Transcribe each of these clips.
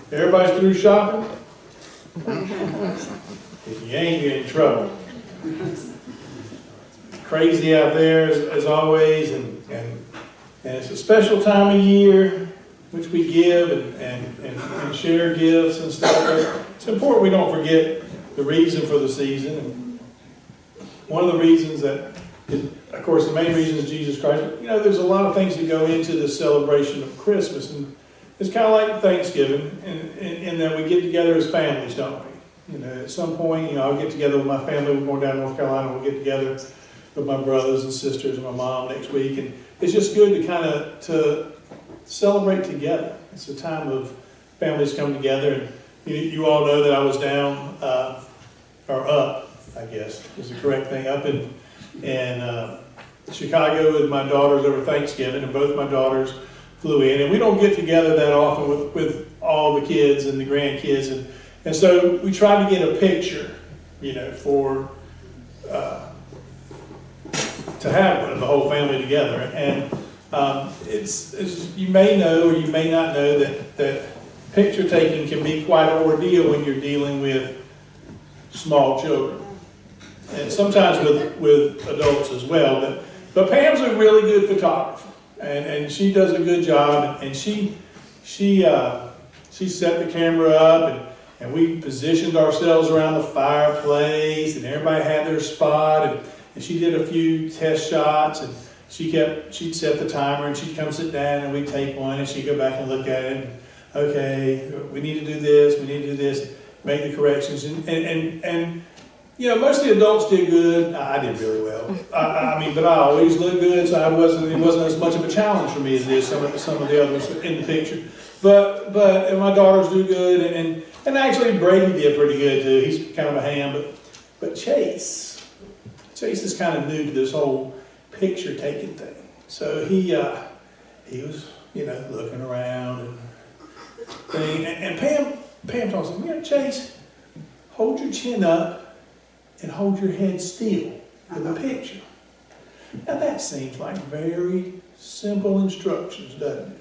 Everybody's through shopping? If you ain't, you're in trouble. Crazy out there as always, and it's a special time of year which we give and share gifts and stuff. But it's important we don't forget the reason for the season. And one of the reasons that is, of course, the main reason is Jesus Christ. But, you know, there's a lot of things that go into the celebration of Christmas, and it's kind of like Thanksgiving in that we get together as families, don't we? You know, at some point, you know, I'll get together with my family. We're going down to North Carolina. We'll get together with my brothers and sisters and my mom next week, and it's just good to celebrate together. It's a time of families come together, and you all know that I was down or up, I guess is the correct thing, up in Chicago with my daughters over Thanksgiving, and both my daughters flew in, and we don't get together that often with all the kids and the grandkids, and so we tried to get a picture, you know, for to have the whole family together. And it's you may know or you may not know that picture taking can be quite an ordeal when you're dealing with small children, and sometimes with adults as well. But Pam's a really good photographer, and she does a good job, and she set the camera up, and we positioned ourselves around the fireplace, and everybody had their spot, and she did a few test shots, and she'd set the timer, and she'd come sit down, and we'd take one, and she'd go back and look at it, and okay, we need to do this, we need to do this, make the corrections, and you know, most of the adults did good. I did really well. I mean, but I always looked good, so it wasn't as much of a challenge for me as it is some of the others in the picture. But and my daughters do good, and actually Brady did pretty good too. He's kind of a ham, but Chase is kind of new to this whole picture taking thing. So he was, you know, looking around and thing, and Pam told him, you know, Chase, hold your chin up and hold your head still in the picture. Now that seems like very simple instructions, doesn't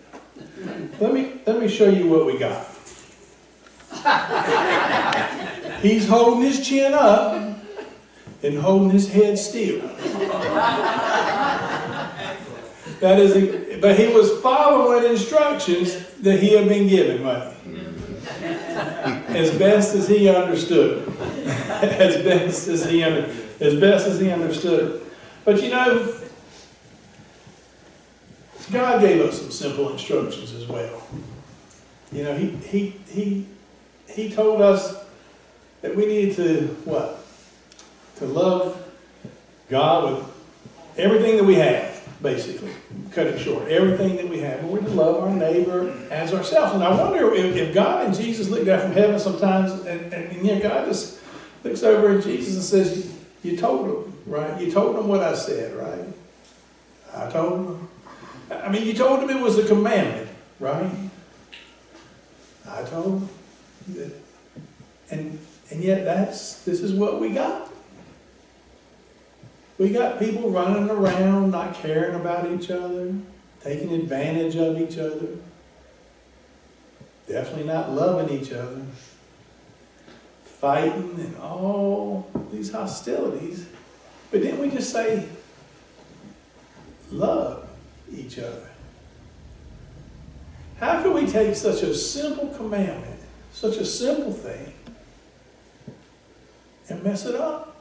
it? Let me show you what we got. He's holding his chin up and holding his head still. That is, but he was following instructions that he had been given, wasn't he? As best as he understood. As best as he understood. But you know, God gave us some simple instructions as well. You know, he told us that we needed to what? To love God with everything that we have, basically. Cut it short. Everything that we have. And we're to love our neighbor as ourselves. And I wonder if God and Jesus look down from heaven sometimes, and you know, God just looks over at Jesus and says, you told him, right? You told him what I said, right? I told him. I mean, you told him it was a commandment, right? I told him that. And yet this is what we got. We got people running around, not caring about each other, taking advantage of each other, definitely not loving each other, fighting and all these hostilities. But didn't we just say, love each other? How can we take such a simple commandment, such a simple thing, and mess it up?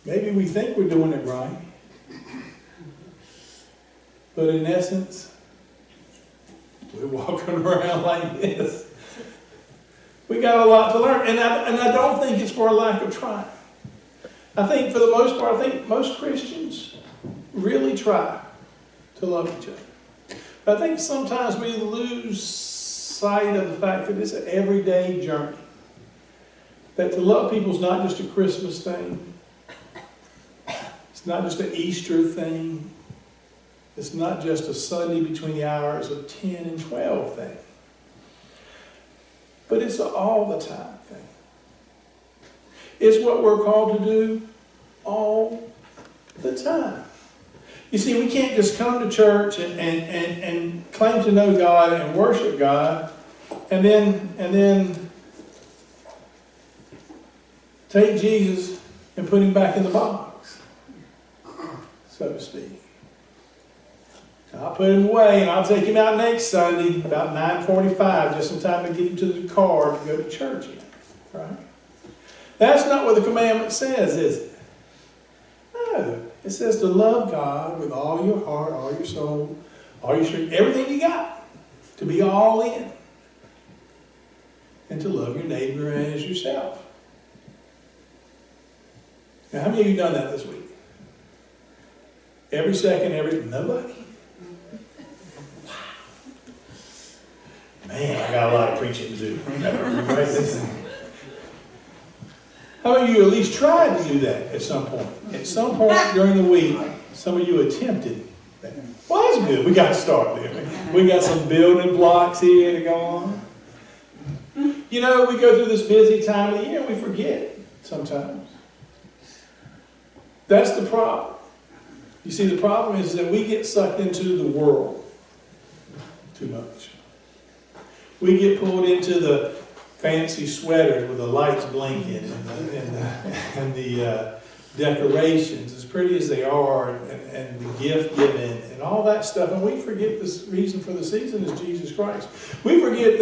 Maybe we think we're doing it right, but in essence, we're walking around like this. We got a lot to learn, and I don't think it's for a lack of trying. I think for the most part, I think most Christians really try to love each other. But I think sometimes we lose sight of the fact that it's an everyday journey. That to love people is not just a Christmas thing. It's not just an Easter thing. It's not just a Sunday between the hours of 10 and 12 thing. But it's an all the time thing. It's what we're called to do all the time. You see, we can't just come to church and claim to know God and worship God and then take Jesus and put him back in the box, so to speak. I'll put him away and I'll take him out next Sunday about 9:45, just in time to get him to the car to go to church in. Right? That's not what the commandment says, is it? No. It says to love God with all your heart, all your soul, all your strength, everything you got. To be all in. And to love your neighbor as yourself. Now, how many of you done that this week? Every second, nobody? Wow. Man, I got a lot of preaching to do. How many of you at least tried to do that at some point? At some point during the week, some of you attempted that. Well, that's good. We got to start there. We got some building blocks here to go on. You know, we go through this busy time of the year and we forget sometimes. That's the problem. You see, the problem is that we get sucked into the world too much. We get pulled into the fancy sweaters with the lights blinking and the decorations, as pretty as they are, and the gift giving and all that stuff. And we forget the reason for the season is Jesus Christ. We forget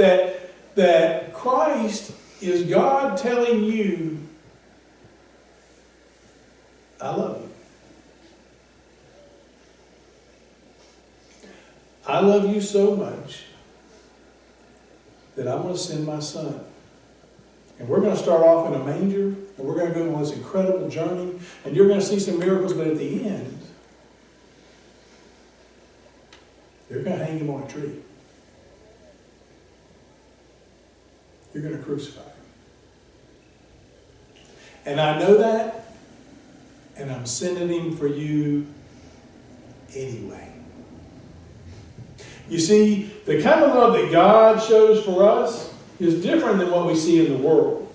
that Christ is God telling you, I love you. I love you so much that I'm going to send my son. And we're going to start off in a manger, and we're going to go on this incredible journey, and you're going to see some miracles, but at the end, they're going to hang him on a tree. You're going to crucify him. And I know that, and I'm sending him for you anyway. You see, the kind of love that God shows for us is different than what we see in the world.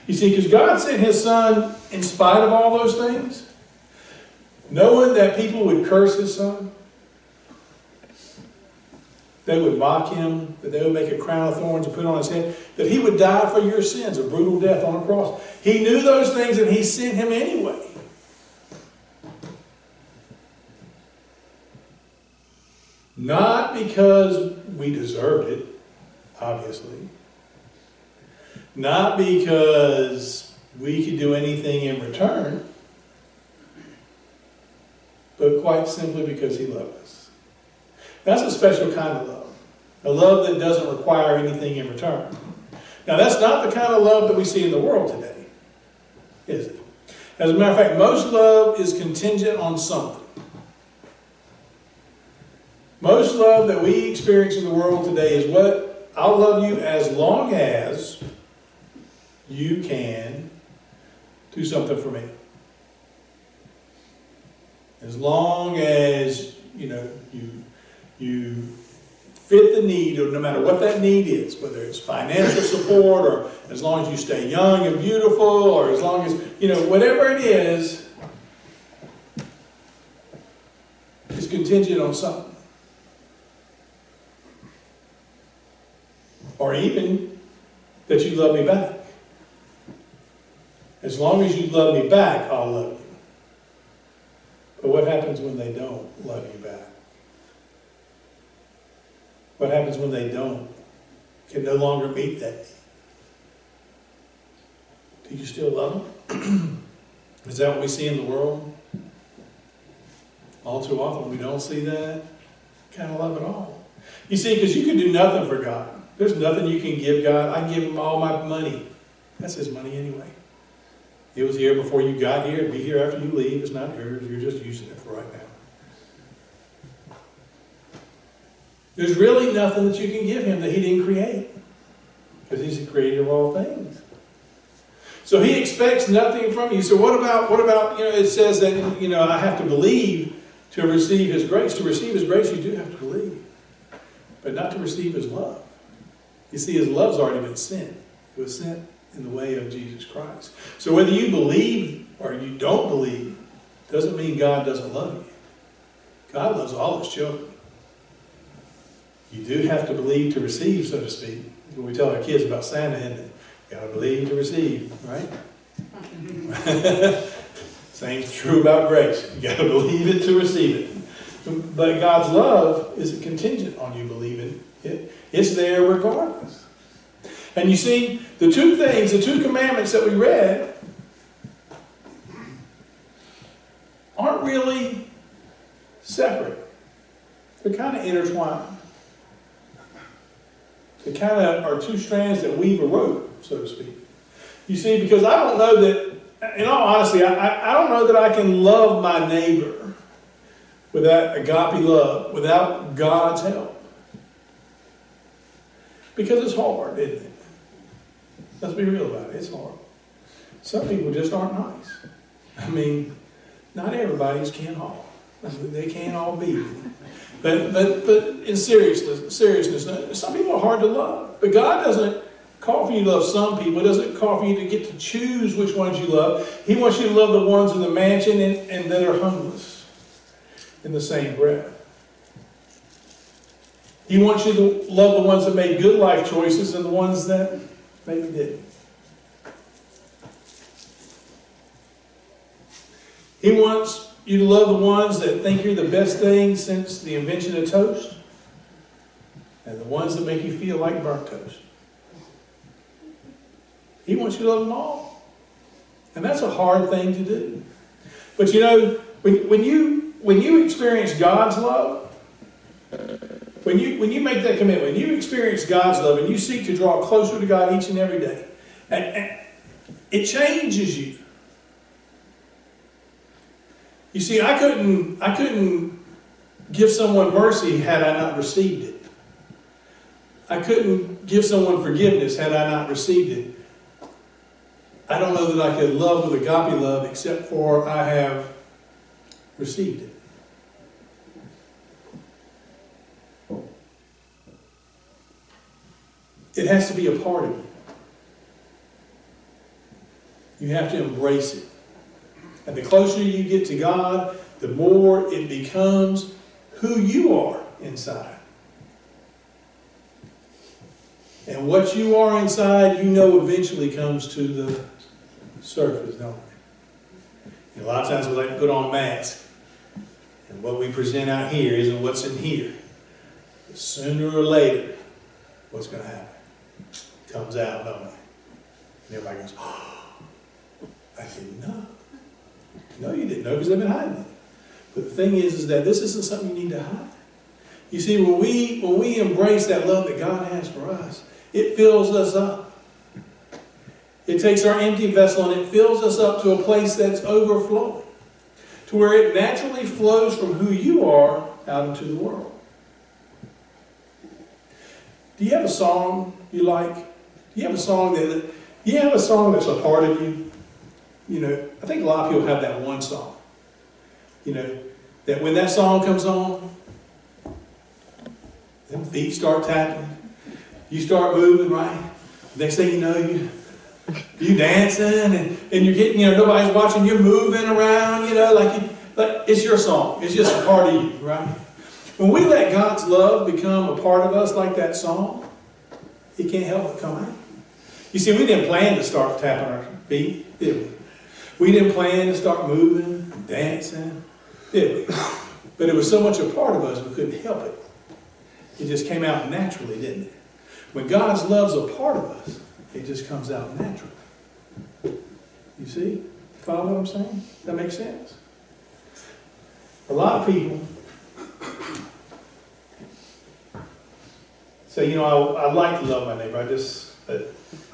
You see, because God sent his son in spite of all those things, knowing that people would curse his son, they would mock him, that they would make a crown of thorns and put on his head, that he would die for your sins, a brutal death on a cross. He knew those things and he sent him anyway. Not because we deserved it, obviously. Not because we could do anything in return, but quite simply because he loved us. That's a special kind of love. A love that doesn't require anything in return. Now, that's not the kind of love that we see in the world today, is it? As a matter of fact, most love is contingent on something. Most love that we experience in the world today is what? I'll love you as long as you can do something for me. As long as, you fit the need, or no matter what that need is, whether it's financial support, or as long as you stay young and beautiful, or as long as, whatever it is contingent on something. Or even that you love me back. As long as you love me back, I'll love you. But what happens when they don't love you back? What happens when they can no longer meet that need? Do you still love them? Is that what we see in the world? All too often we don't see that kind of love at all. You see, because you can do nothing for God. There's nothing you can give God. I give him all my money. That's his money anyway. It was here before you got here. It'll be here after you leave. It's not yours. You're just using it for right now. There's really nothing that you can give him that he didn't create. Because he's the creator of all things. So he expects nothing from you. So what about, it says that, I have to believe to receive his grace. To receive his grace, you do have to believe. But not to receive his love. You see, his love's already been sent. It was sent in the way of Jesus Christ. So whether you believe or you don't believe, doesn't mean God doesn't love you. God loves all His children. You do have to believe to receive, so to speak. When we tell our kids about Santa, isn't it? You gotta believe to receive, right? Same true about grace. You gotta believe it to receive it. But God's love isn't contingent on you believing it. It's there regardless. And you see, the two commandments that we read aren't really separate. They're kind of intertwined. They kind of are two strands that weave a rope, so to speak. You see, because I don't know that, in all honesty, I don't know that I can love my neighbor without agape love, without God's help. Because it's hard, isn't it? Let's be real about it. It's hard. Some people just aren't nice. I mean, not everybody's Ken Hall. They can't all be. But in seriousness, some people are hard to love. But God doesn't call for you to love some people. He doesn't call for you to get to choose which ones you love. He wants you to love the ones in the mansion and that are homeless in the same breath. He wants you to love the ones that made good life choices and the ones that maybe didn't. He wants you to love the ones that think you're the best thing since the invention of toast, and the ones that make you feel like burnt toast. He wants you to love them all. And that's a hard thing to do. But you know, when you experience God's love, when you make that commitment, when you experience God's love and you seek to draw closer to God each and every day, and it changes you. You see, I couldn't give someone mercy had I not received it. I couldn't give someone forgiveness had I not received it. I don't know that I could love with agape love except for I have received it. It has to be a part of you. You have to embrace it. And the closer you get to God, the more it becomes who you are inside. And what you are inside, you know eventually comes to the surface, don't it? And a lot of times we like to put on masks. And what we present out here isn't what's in here. But sooner or later, what's going to happen? It comes out, don't it? And everybody goes, oh, I didn't know. No, you didn't know because they've been hiding it. But the thing is that this isn't something you need to hide. You see, when we embrace that love that God has for us, it fills us up. It takes our empty vessel and it fills us up to a place that's overflowing, to where it naturally flows from who you are out into the world. Do you have a song you like? Do you have a song that's a part of you? You know, I think a lot of people have that one song. You know, that when that song comes on, them feet start tapping, you start moving, right? Next thing you know, you dancing and you're getting, you know, nobody's watching, you're moving around, you know, like it's your song. It's just a part of you, right? When we let God's love become a part of us like that song, it can't help but come out. You see, we didn't plan to start tapping our feet, did we? We didn't plan to start moving, dancing, did we? But it was so much a part of us, we couldn't help it. It just came out naturally, didn't it? When God's love's a part of us, it just comes out naturally. You see? Follow what I'm saying? That makes sense? A lot of people say, you know, I like to love my neighbor.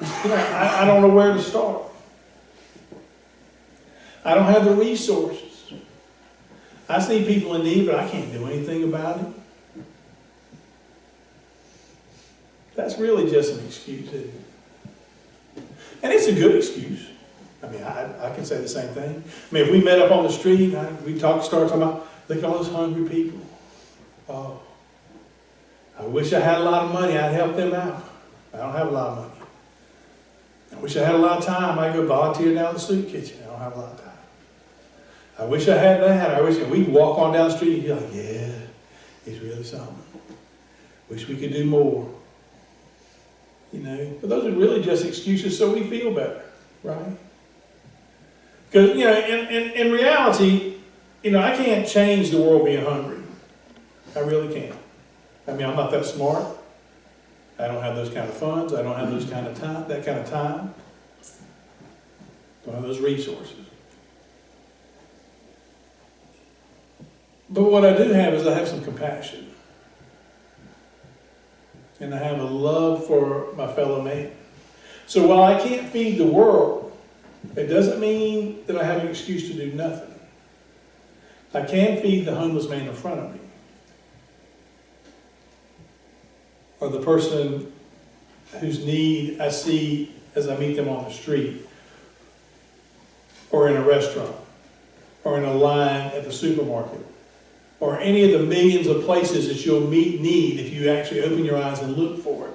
I don't know where to start. I don't have the resources. I see people in need, but I can't do anything about it. That's really just an excuse, isn't it? And it's a good excuse. I mean, I can say the same thing. I mean, if we met up on the street, we'd start talking about, look at all those hungry people. Oh, I wish I had a lot of money, I'd help them out. I don't have a lot of money. I wish I had a lot of time, I'd go volunteer down the soup kitchen. I don't have a lot of time. I wish I had that. I wish we could walk on down the street and be like, yeah, he's really something. Wish we could do more. You know, but those are really just excuses so we feel better, right? Because, you know, in reality, you know, I can't change the world being hungry. I really can't. I mean, I'm not that smart. I don't have those kind of funds. I don't have those kind of time, that kind of time. Don't have those resources. But what I do have is I have some compassion. And I have a love for my fellow man. So while I can't feed the world, it doesn't mean that I have an excuse to do nothing. I can feed the homeless man in front of me. Or the person whose need I see as I meet them on the street. Or in a restaurant. Or in a line at the supermarket. Or any of the millions of places that you'll meet need if you actually open your eyes and look for it.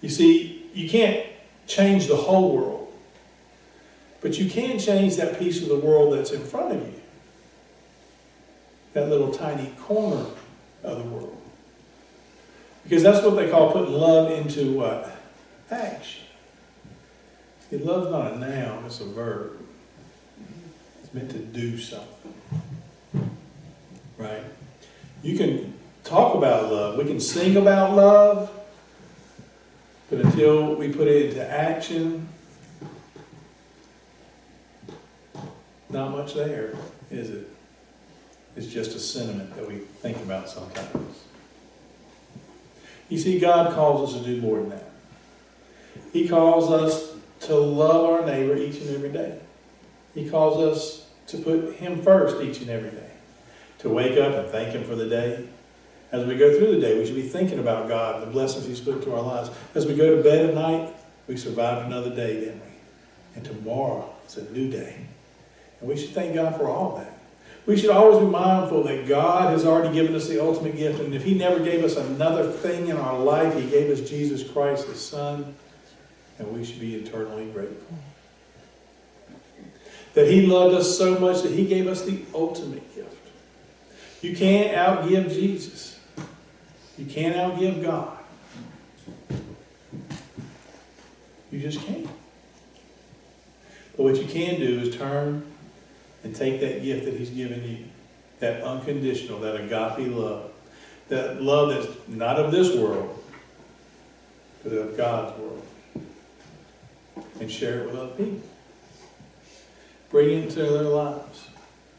You see, you can't change the whole world, but you can change that piece of the world that's in front of you. That little tiny corner of the world. Because that's what they call putting love into what? Action. See, love's not a noun, it's a verb. Meant to do something, right? You can talk about love, we can sing about love, but until we put it into action, not much there, is it? It's just a sentiment that we think about sometimes. You see, God calls us to do more than that. He calls us to love our neighbor each and every day. He calls us to put Him first each and every day. To wake up and thank Him for the day. As we go through the day, we should be thinking about God, the blessings He's put into our lives. As we go to bed at night, we survived another day, didn't we? And tomorrow is a new day. And we should thank God for all that. We should always be mindful that God has already given us the ultimate gift. And if He never gave us another thing in our life, He gave us Jesus Christ, His Son. And we should be eternally grateful. That He loved us so much that He gave us the ultimate gift. You can't outgive Jesus. You can't outgive God. You just can't. But what you can do is turn and take that gift that He's given you, that unconditional, that agape love, that love that's not of this world, but of God's world, and share it with other people. Bring it into their lives.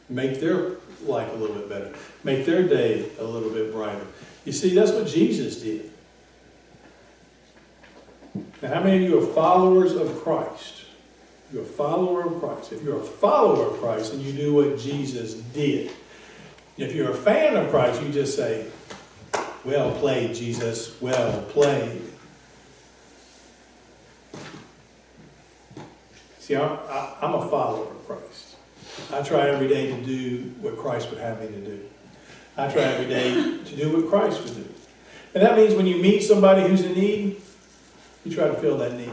Make their life a little bit better. Make their day a little bit brighter. You see, that's what Jesus did. Now, how many of you are followers of Christ? You're a follower of Christ. If you're a follower of Christ, then you do what Jesus did. If you're a fan of Christ, you just say, well played, Jesus, well played. See, I'm a follower of Christ. I try every day to do what Christ would have me to do. I try every day to do what Christ would do. And that means when you meet somebody who's in need, you try to fill that need.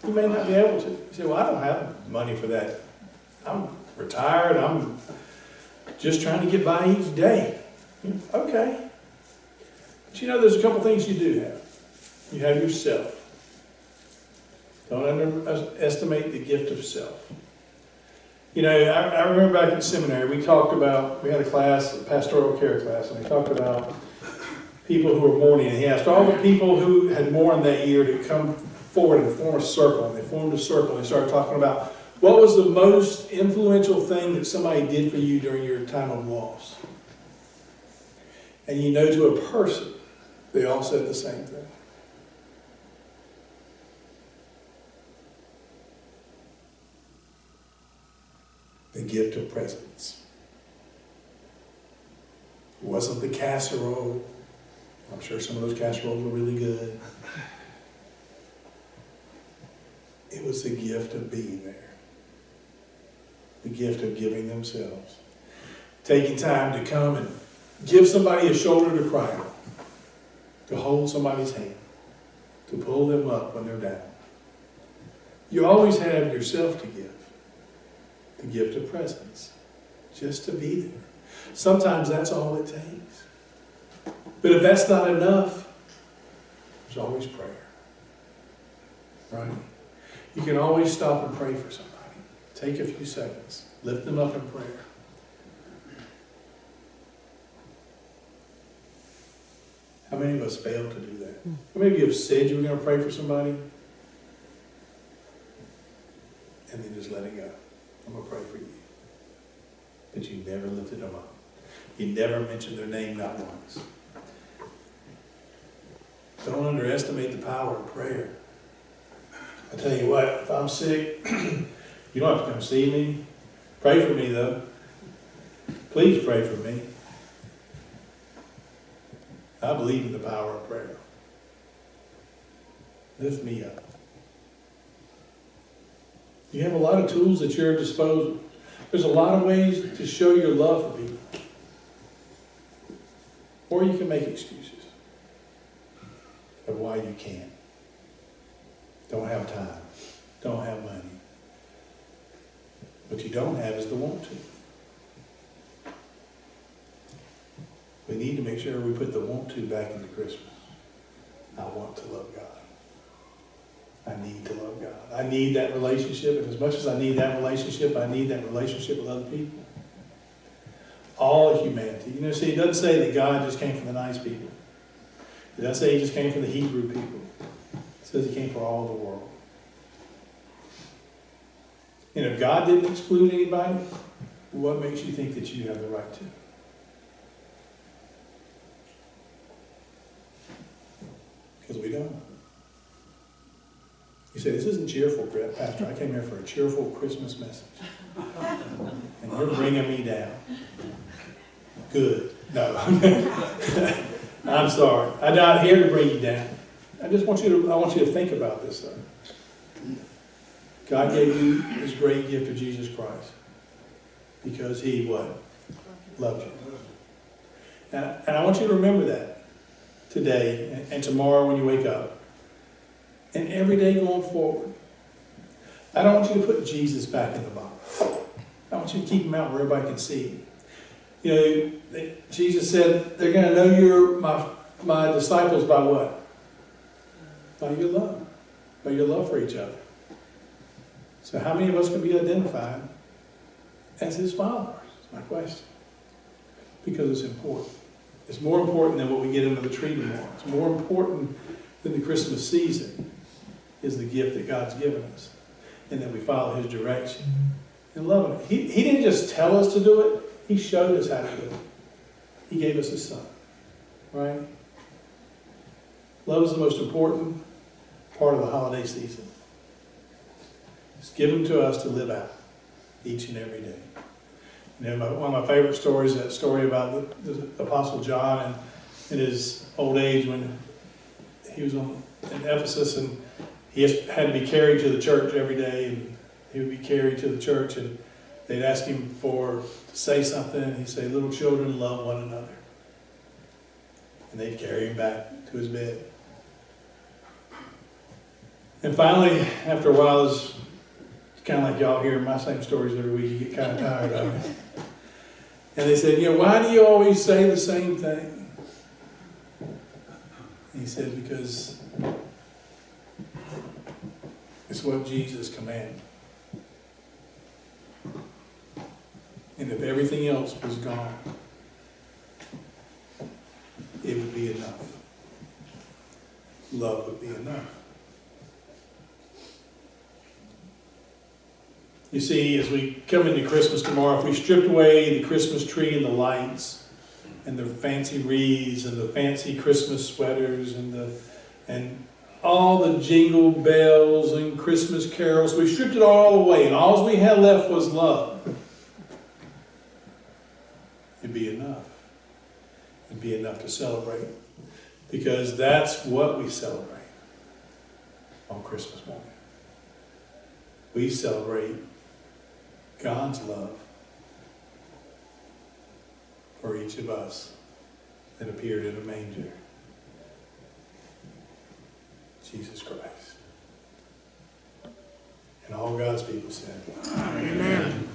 You may not be able to. You say, well, I don't have money for that. I'm retired. I'm just trying to get by each day. Okay. But you know, there's a couple things you do have. You have yourself. Don't underestimate the gift of self. You know, I remember back in seminary, we had a class, a pastoral care class, and we talked about people who were mourning. And he asked all the people who had mourned that year to come forward and form a circle. And they formed a circle and they started talking about what was the most influential thing that somebody did for you during your time of loss. And you know, to a person, they all said the same thing. The gift of presence. It wasn't the casserole. I'm sure some of those casseroles were really good. It was the gift of being there. The gift of giving themselves. Taking time to come and give somebody a shoulder to cry on. To hold somebody's hand. To pull them up when they're down. You always have yourself to give. The gift of presence. Just to be there. Sometimes that's all it takes. But if that's not enough, there's always prayer. Right? You can always stop and pray for somebody. Take a few seconds. Lift them up in prayer. How many of us fail to do that? How many of you have said you were going to pray for somebody? And then just let it go. I'm going to pray for you. But you never lifted them up. You never mentioned their name, not once. Don't underestimate the power of prayer. I tell you what, if I'm sick, you don't have to come see me. Pray for me, though. Please pray for me. I believe in the power of prayer. Lift me up. You have a lot of tools at your disposal. There's a lot of ways to show your love for people. Or you can make excuses of why you can't. Don't have time. Don't have money. What you don't have is the want to. We need to make sure we put the want to back into Christmas. I want to love God. I need to love God. I need that relationship, and as much as I need that relationship with other people. All of humanity. You know, see, it doesn't say that God just came for the nice people. It doesn't say he just came for the Hebrew people. It says he came for all the world. And if God didn't exclude anybody, what makes you think that you have the right to? Because we don't. You say, this isn't cheerful, Pastor. I came here for a cheerful Christmas message. And you're bringing me down. Good. No. I'm sorry. I'm not here to bring you down. I want you to think about this, though. God gave you this great gift of Jesus Christ. Because he, what? Loved you. And I want you to remember that today and tomorrow when you wake up. And every day going forward. I don't want you to put Jesus back in the box. I want you to keep him out where everybody can see him. You know, Jesus said, they're going to know you're my disciples by what? By your love. By your love for each other. So how many of us can be identified as his followers? That's my question. Because it's important. It's more important than what we get under the tree tomorrow. It's more important than the Christmas season is the gift that God's given us. And that we follow his direction. And love him. He didn't just tell us to do it. He showed us how to do it. He gave us his son. Right? Love is the most important part of the holiday season. It's given to us to live out each and every day. You know, one of my favorite stories is that story about the Apostle John in his old age when he was in Ephesus and he had to be carried to the church every day, and he would be carried to the church and they'd ask him to say something, and he'd say, little children, love one another. And they'd carry him back to his bed. And finally, after a while, it's kind of like y'all hearing my same stories every week. You get kind of tired of it. And they said, you know, why do you always say the same thing? And he said, because it's what Jesus commanded. And if everything else was gone, it would be enough. Love would be enough. You see, as we come into Christmas tomorrow, if we stripped away the Christmas tree and the lights and the fancy wreaths and the fancy Christmas sweaters and all the jingle bells and Christmas carols, we stripped it all away, and all we had left was love. It'd be enough. It'd be enough to celebrate. Because that's what we celebrate on Christmas morning. We celebrate God's love for each of us that appeared in a manger. Jesus Christ. And all God's people said, Amen.